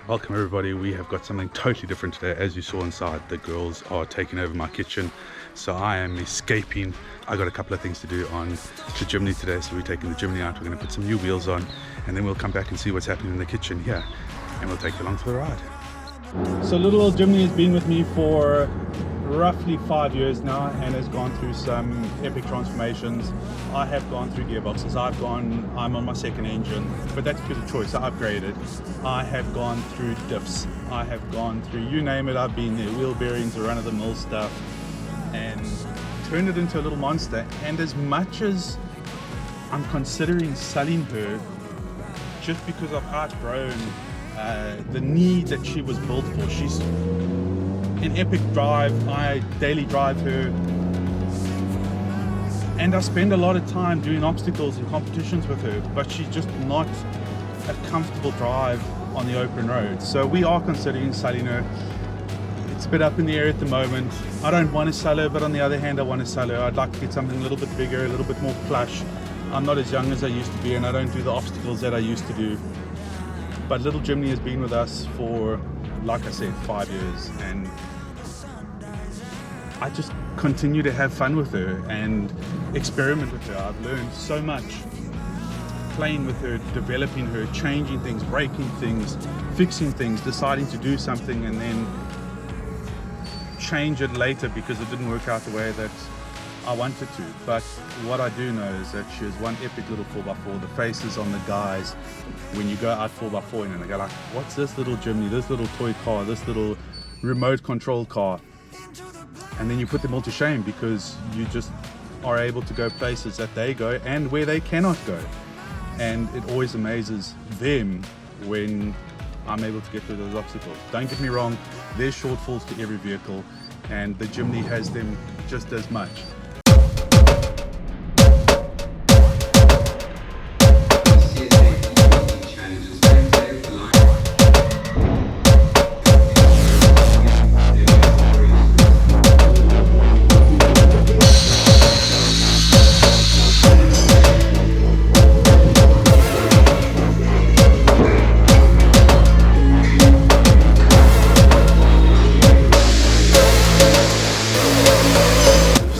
Welcome everybody. We have got something totally different today. As you saw inside, the girls are taking over my kitchen, so I am escaping. I got a couple of things to do on the Jimny today, so we're taking the Jimny out. We're going to put some new wheels on, and then we'll come back and see what's happening in the kitchen here, and we'll take you along for the ride. So little old Jimny has been with me for roughly 5 years now and has gone through some epic transformations. I have gone through gearboxes. I'm on my second engine, but that's because of choice. I upgraded. I have gone through diffs. I have gone through, you name it, I've been there. Wheel bearings, run-of-the-mill stuff, and turned it into a little monster. And as much as I'm considering selling her just because I've outgrown the need that she was built for. She's an epic drive. I daily drive her, and I spend a lot of time doing obstacles and competitions with her, but she's just not a comfortable drive on the open road. So we are considering selling her. It's a bit up in the air at the moment. I don't want to sell her, but on the other hand, I want to sell her. I'd like to get something a little bit bigger, a little bit more plush. I'm not as young as I used to be, and I don't do the obstacles that I used to do. But little Jimny has been with us for, like I said, 5 years, and I just continue to have fun with her and experiment with her. I've learned so much playing with her, developing her, changing things, breaking things, fixing things, deciding to do something and then change it later because it didn't work out the way that I wanted to. But what I do know is that she is one epic little 4x4. The faces on the guys when you go out 4x4 and they go like, what's this little Jimny, this little toy car, this little remote control car? And then you put them all to shame because you just are able to go places that they go and where they cannot go. And it always amazes them when I'm able to get through those obstacles. Don't get me wrong, there's shortfalls to every vehicle, and the Jimny has them just as much.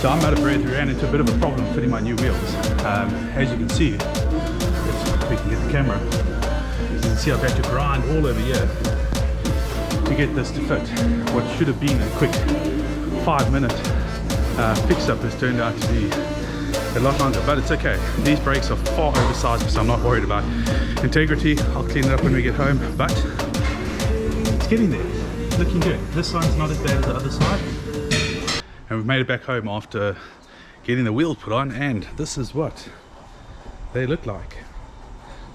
So I'm out of breath. We ran into a bit of a problem fitting my new wheels. As you can see, if we can get the camera, you can see I've had to grind all over here to get this to fit. What should have been a quick 5-minute fix-up has turned out to be a lot longer, but it's okay. These brakes are far oversized, so I'm not worried about integrity. I'll clean it up when we get home, but it's getting there. It's looking good. This side's not as bad as the other side. And we've made it back home after getting the wheels put on, and this is what they look like.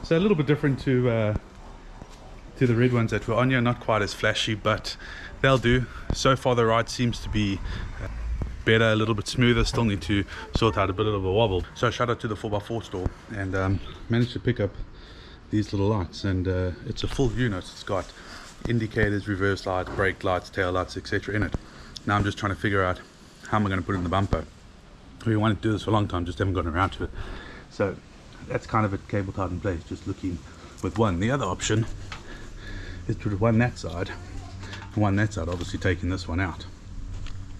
So a little bit different to the red ones that were on here, not quite as flashy, but they'll do. So far the ride seems to be better, a little bit smoother. Still need to sort out a bit of a wobble. So shout out to the 4x4 store, and managed to pick up these little lights, and it's a full unit. It's got indicators, reverse lights, brake lights, tail lights, etc. in it. Now I'm just trying to figure out how am I going to put it in the bumper. We wanted to do this for a long time, just haven't gotten around to it. So that's kind of a cable tied in place, just looking with one. The other option is to put one that side and one that side, obviously taking this one out.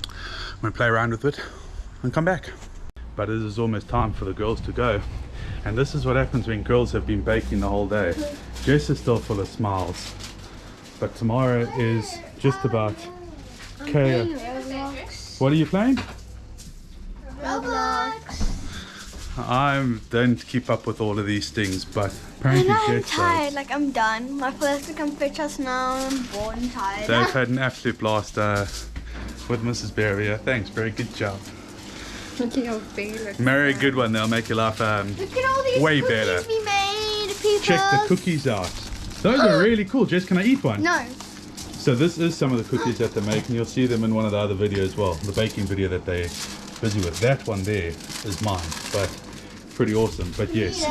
I'm going to play around with it and come back. But it is almost time for the girls to go, and this is what happens when girls have been baking the whole day. Jess is still full of smiles, but tomorrow is just about What are you playing? Roblox. I don't keep up with all of these things, but apparently I'm tired, like I'm done. My first to come fetch us now, I'm bored and tired. They've had an absolute blast with Mrs. Berrier. Thanks, very good job. Look at your face. Marry a good one, they'll make your life Look at all these way cookies better. we made, people. Check the cookies out. Those are really cool. Jess, can I eat one? No. So this is some of the cookies that they make, and you'll see them in one of the other videos as well, the baking video that they're busy with. That one there is mine, but pretty awesome. But yes,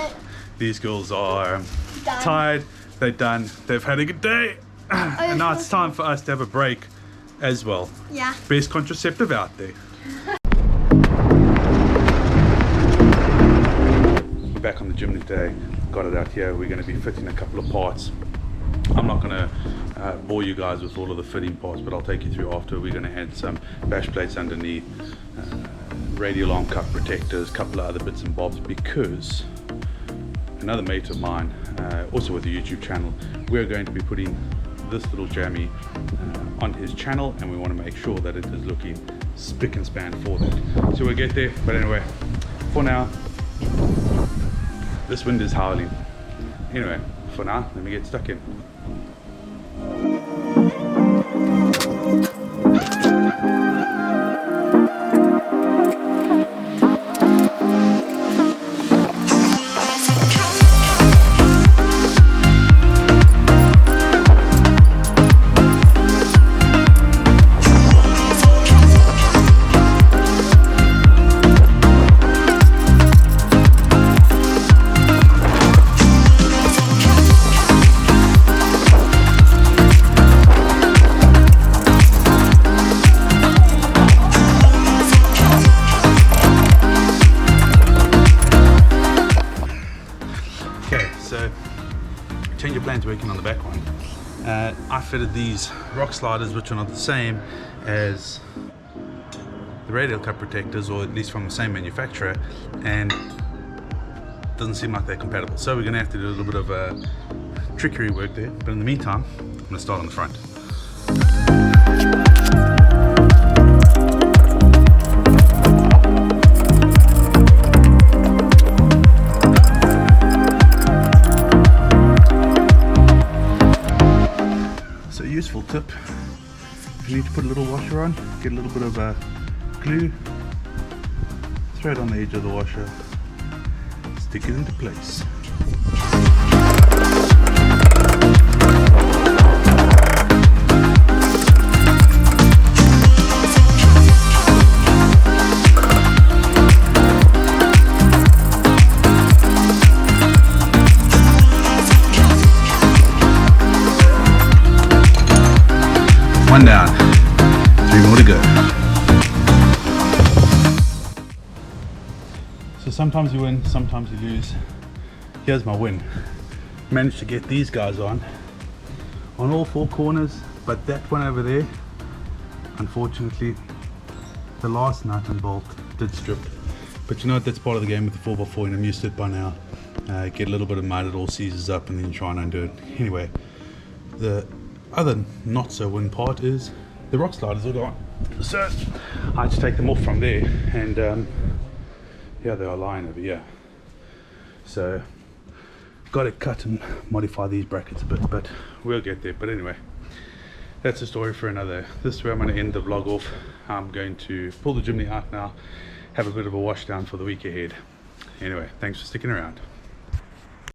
these girls are tired, they're done, they've had a good day, and now it's time for us to have a break as well. Yeah. Best contraceptive out there. We're back on the Jimny today, got it out here. We're going to be fitting a couple of parts I'm not going to bore you guys with all of the fitting parts, but I'll take you through after. We're going to add some bash plates underneath, radial arm cup protectors, a couple of other bits and bobs, because another mate of mine, also with a YouTube channel, we're going to be putting this little jammy on his channel, and we want to make sure that it is looking spick and span for that. So we'll get there, but anyway, for now, this wind is howling. Anyway, for now, let me get stuck in. Change your plans working on the back one. I fitted these rock sliders, which are not the same as the radial cup protectors, or at least from the same manufacturer, and it doesn't seem like they're compatible. So we're going to have to do a little bit of trickery work there. But in the meantime, I'm going to start on the front. Useful tip: if you need to put a little washer on, get a little bit of glue, throw it on the edge of the washer, stick it into place. One down, 3 more to go. So sometimes you win, sometimes you lose. Here's my win. Managed to get these guys on all 4 corners, but that one over there, unfortunately, the last nut and bolt did strip. But you know what, that's part of the game with the 4x4, and I'm used to it by now. Get a little bit of mud, it all seizes up, and then you try and undo it. Anyway, the other not so win part is the rock sliders are gone. So I had to take them off from there, and yeah, they are lying over here. So got to cut and modify these brackets a bit, but we'll get there. But anyway, that's a story for another. This is where I'm going to end the vlog off. I'm going to pull the Jimny out now, have a bit of a wash down for the week ahead. Anyway, thanks for sticking around.